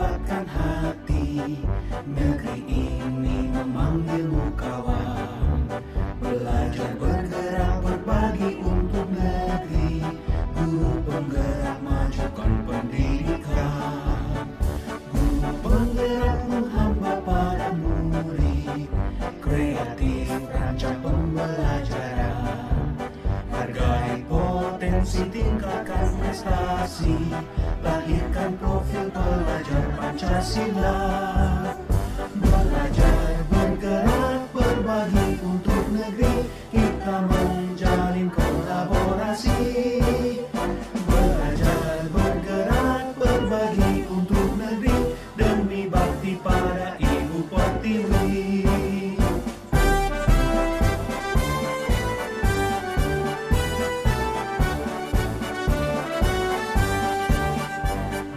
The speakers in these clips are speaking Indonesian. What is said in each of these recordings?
kuatkan hati. Negeri ini memanggilmu kawan. Belajar bergerak berbagi untuk negeri. Guru penggerak majukan pendidikan. Guru penggerak menghamba pada murid. Kreatif rancang pembelajaran. Hargai potensi, tingkatkan prestasi. Lahirkan profil pelajar Pancasila. Belajar bergerak berbagi untuk negeri. Kita menjalin kolaborasi. Belajar bergerak berbagi untuk negeri. Demi bakti pada Ibu Pertiwi.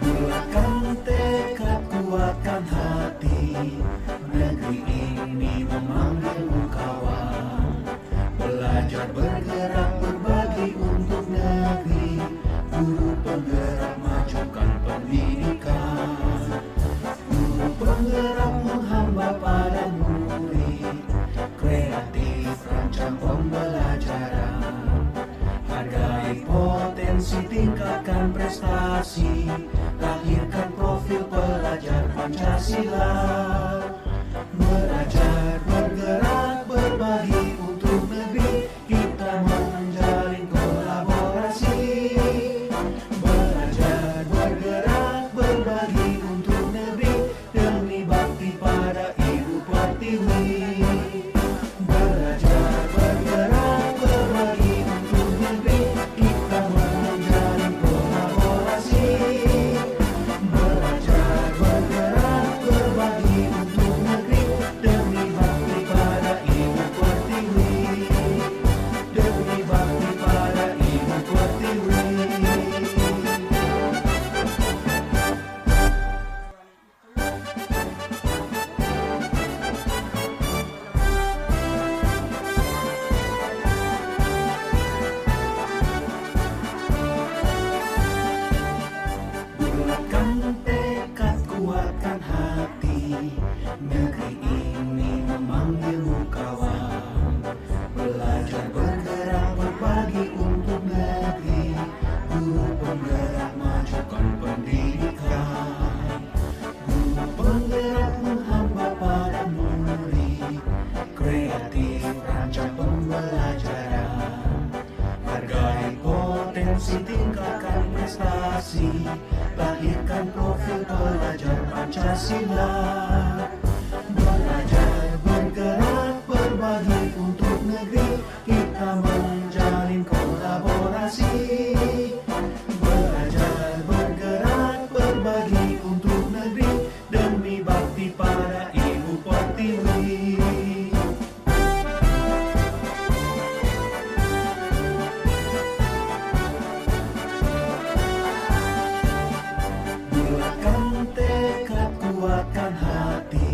Bulatkan tekad, kuatkan hati. Negeri ini memanggilmu kawan. Belajar bergerak berbagi untuk negeri. Guru penggerak majukan pendidikan. Guru penggerak menghamba pada murid. Kreatif rancang pembelajaran. Hargai potensi, tingkatkan prestasi. Lahirkan profil pelajar Pancasila. Belajar bergerak berbagi untuk negeri. Kita menjalin kolaborasi. Belajar bergerak berbagi untuk negeri. Demi bakti pada Ibu Pertiwi. Belajar bergerak berbagi untuk negeri. Kita menjalin kolaborasi. Belajar bergerak berbagi untuk negeri. Demi bakti pada Ibu Pertiwi. Demi bakti pada Ibu Pertiwi. Bulatkan tekad, kuatkan hati. Negeri ini memanggilmu kawan. Belajar bergerak berbagi untuk negeri. Guru penggerak majukan pendidikan. Guru penggerak menghamba pada murid. Kreatif rancang pembelajaran. Hargai potensi, tingkatkan prestasi. Lahirkan profil pelajar Pancasila. Belajar bergerak berbagi untuk negeri. Kita menjalin kolaborasi. Belajar bergerak berbagi untuk negeri. Demi bakti pada Ibu Pertiwi. Bulatkan tekad, kuatkan hati.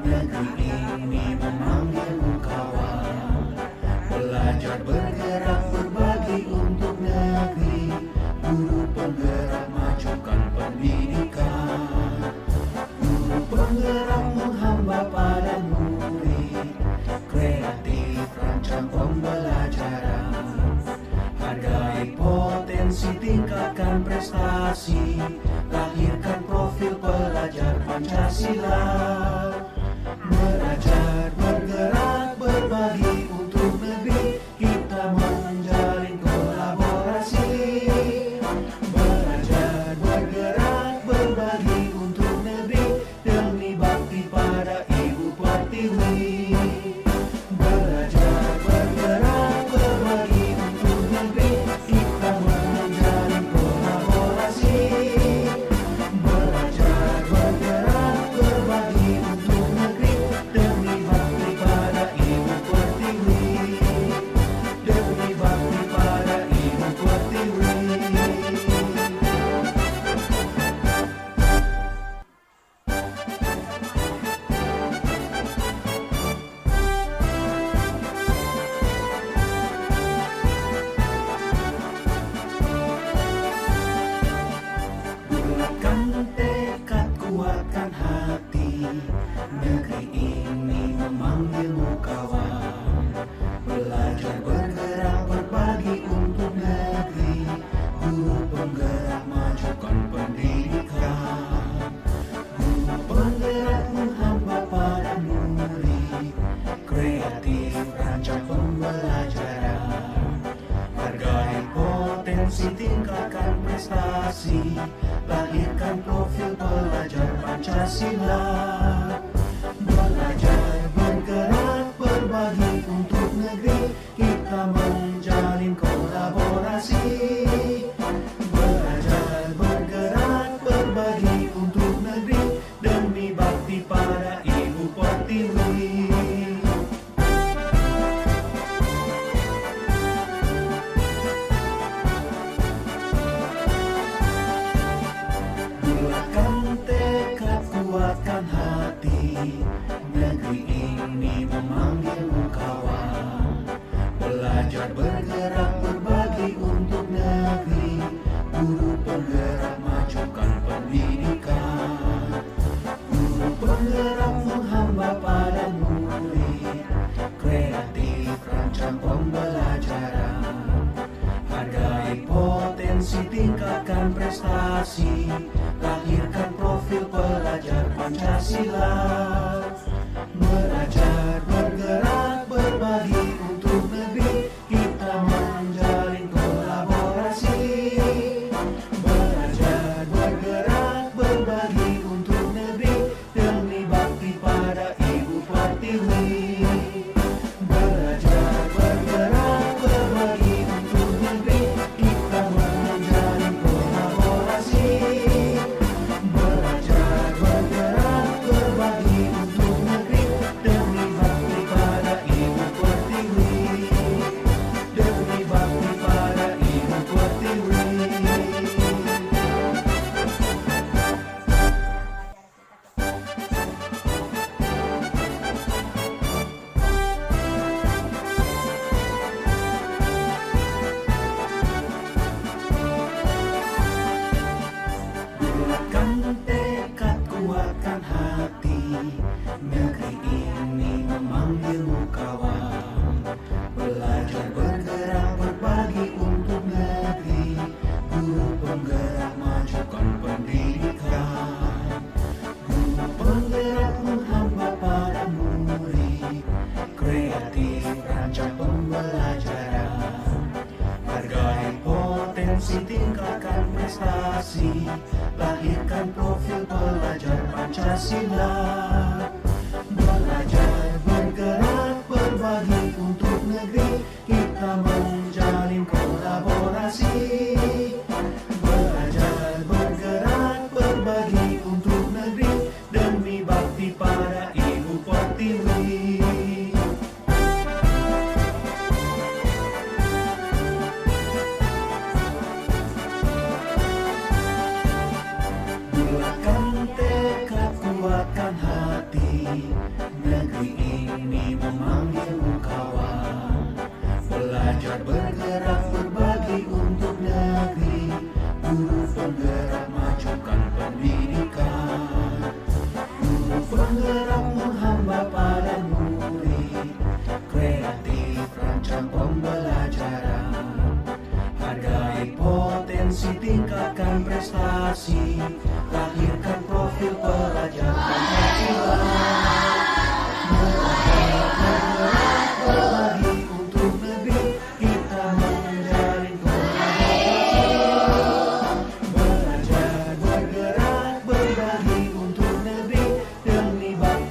Negeri ini memanggilmu kawan. Belajar bergerak berbagi untuk negeri. Guru penggerak majukan pendidikan. Guru penggerak menghamba pada murid. Kreatif rancang pembelajaran. Hargai potensi, tingkatkan prestasi. Lahirkan profil pelajar Pancasila. Belajar bergerak berbagi untuk negeri. Kita menjalin kolaborasi. Belajar bergerak berbagi untuk negeri. Demi bakti pada Ibu Pertiwi. Belajar bergerak berbagi untuk negeri. Kita menjalin kolaborasi. Belajar bergerak berbagi untuk Pancasila. Belajar, bergerak, berbagi untuk negeri, kita menjalin kolaborasi. Belajar, bergerak, berbagi untuk negeri, demi bakti pada Ibu Pertiwi. Bulatkan tekad, kuatkan hati, negeri ini memanggilmu kawan. Belajar, bergerak, berbagi untuk negeri, guru penggerak majukan pendidikan. Guru penggerak menghamba pada murid, kreatif rancang pembelajaran. Hargai potensi, tingkatkan prestasi, lahirkan profil pelajar Pancasila. Belajar, bergerak, berbagi untuk negeri, kita menjalin kolaborasi. Belajar, bergerak, berbagi untuk negeri, demi bakti pada Ibu Pertiwi. Belajar, bergerak, berbagi untuk negeri, kita menjalin kolaborasi. Belajar, bergerak, berbagi untuk negeri, demi bakti pada Ibu Pertiwi. Demi bakti pada Ibu Pertiwi. Bulatkan tekad, kuatkan hati, negeri ini memanggilmu kawan. Belajar, bergerak, berbagi untuk negeri, guru penggerak majukan pendidikan. Guru penggerak menghamba pada murid, kreatif rancang pembelajaran. Hargai potensi, tingkatkan prestasi, lahirkan profil pelajar Pancasila. Belajar, bergerak, berbagi untuk negeri, kita menjalin kolaborasi. Belajar, bergerak, berbagi untuk negeri, demi bakti pada Ibu Pertiwi. Bulatkan tekad, kuatkan hati, negeri ini memanggilmu kawan. Belajar, bergerak, berbagi untuk negeri, guru penggerak majukan pendidikan. Guru penggerak menghamba pada murid, kreatif rancang pembelajaran. Hargai potensi, tingkatkan prestasi, lahirkan profil pelajar Pancasila. Belajar, bergerak, berbagi untuk negeri, kita menjalin kolaborasi. Belajar, bergerak, berbagi untuk negeri, demi bakti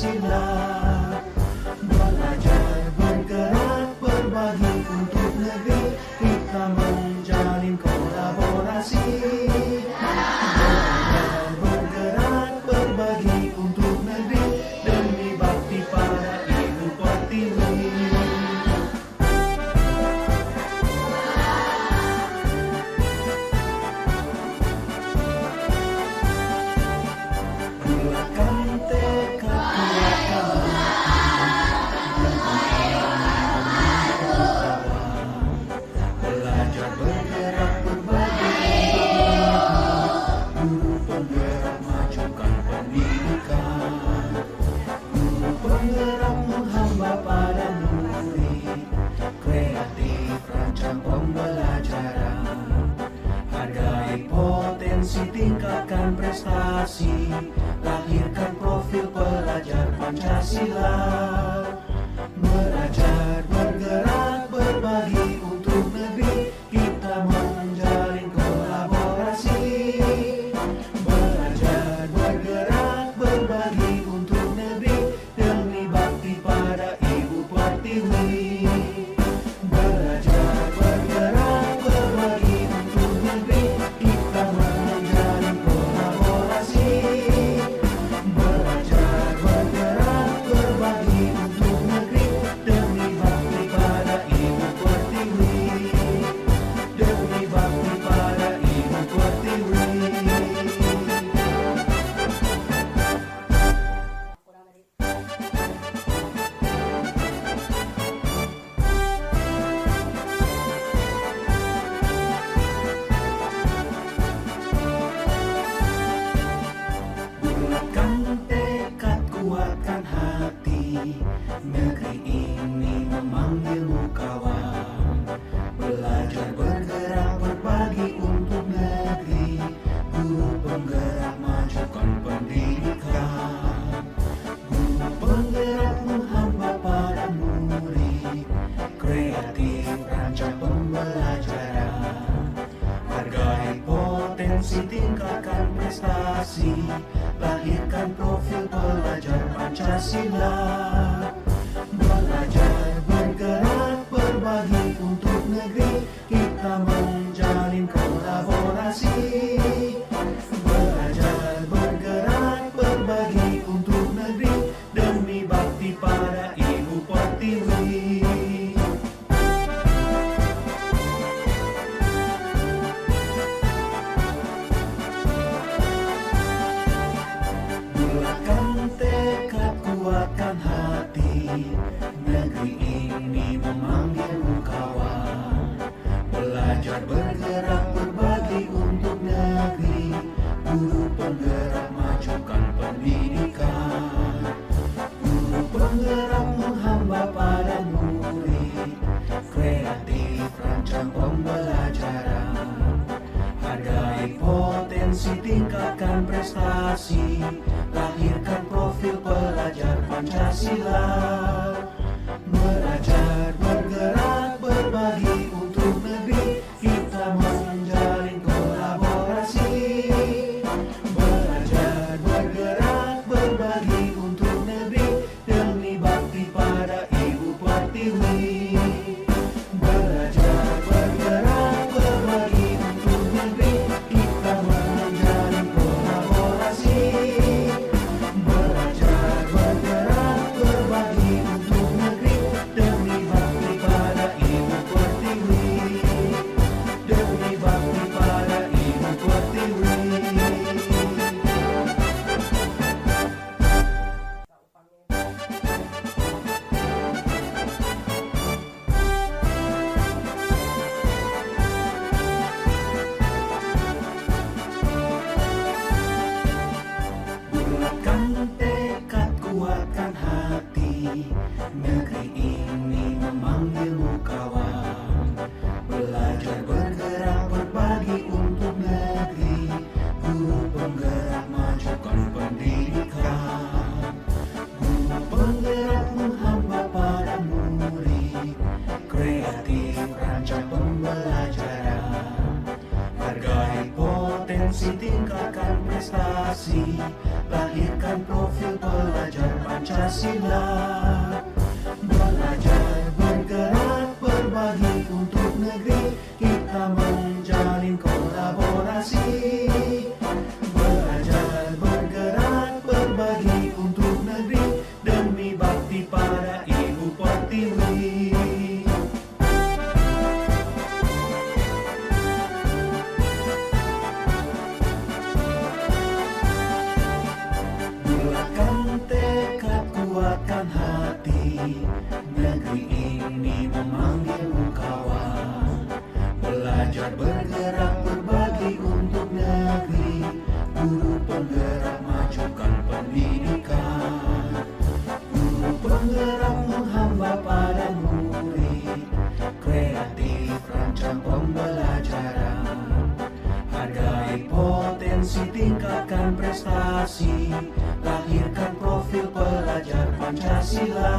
Pancasila. Belajar, bergerak, berbagi untuk negeri, kita menjalin kolaborasi. Belajar, bergerak, berbagi untuk negeri, demi bakti pada Ibu Pertiwi. Kuatkan tekad, belajar, bergerak, berbagi, guru penggerak majukan pendidikan, guru penggerak menghamba pada murid, kreatif rancang pembelajaran, hargai potensi, tingkatkan prestasi, lahirkan profil pelajar Pancasila. Belajar, bergerak, berbagi untuk negeri, kita menjalin kolaborasi. Belajar, bergerak, berbagi untuk negeri, demi bakti pada Ibu Pertiwi. Belajar, bergerak, berbagi untuk negeri, kita menjalin kolaborasi. Belajar, bergerak, berbagi untuk negeri, demi bakti pada Ibu Pertiwi. Demi bakti pada Ibu Pertiwi. Bulatkan tekad, kuatkan hati, negeri ini memanggilmu kawan. Belajar, bergerak, berbagi untuk negeri, guru penggerak majukan pendidikan, guru penggerak menghamba pada murid, kreatif rancang pembelajaran, hargai potensi, tingkatkan prestasi, lahirkan profil pelajar Pancasila. Belajar, bergerak, berbagi untuk negeri, kita menjalin kolaborasi. Belajar, bergerak, berbagi untuk negeri, demi bakti pada Ibu Pertiwi. Bulatkan tekad, kuatkan hati, negeri ini memanggilmu kawan. Belajar, bergerak, berbagi untuk negeri, guru penggerak majukan pendidikan, guru penggerak menghamba pada murid, kreatif rancang pembelajaran, hargai potensi, tingkatkan prestasi, lahirkan profil pelajar Pancasila. Belajar, bergerak, berbagi untuk negeri, kita menjalin kolaborasi. Belajar, bergerak, berbagi untuk negeri, demi bakti pada Ibu Pertiwi. Belajar, bergerak, berbagi untuk negeri, kita menjalin kolaborasi. Belajar, bergerak, berbagi untuk negeri, demi bakti pada Ibu Pertiwi. Demi bakti pada Ibu Pertiwi. Bulatkan tekad, kuatkan hati, negeri ini memanggilmu kawan. Belajar, bergerak, berbagi untuk negeri, guru penggerak majukan pendidikan, guru penggerak menghamba pada murid, kreatif rancang pembelajaran, hargai potensi, tingkatkan prestasi, lahirkan profil pelajar Pancasila. Pancasila. Belajar, bergerak, berbagi untuk negeri, kita menjalin kolaborasi. Belajar, bergerak, berbagi untuk negeri, demi bakti pada Ibu Pertiwi. Bulatkan tekad, kuatkan hati, negeri ini memanggilmu kawan. Belajar, bergerak, berbagi untuk negeri, guru penggerak majukan pendidikan. Guru penggerak menghamba pada murid, kreatif rancang pembelajaran. Hargai potensi, tingkatkan prestasi, lahirkan profil pelajar Pancasila.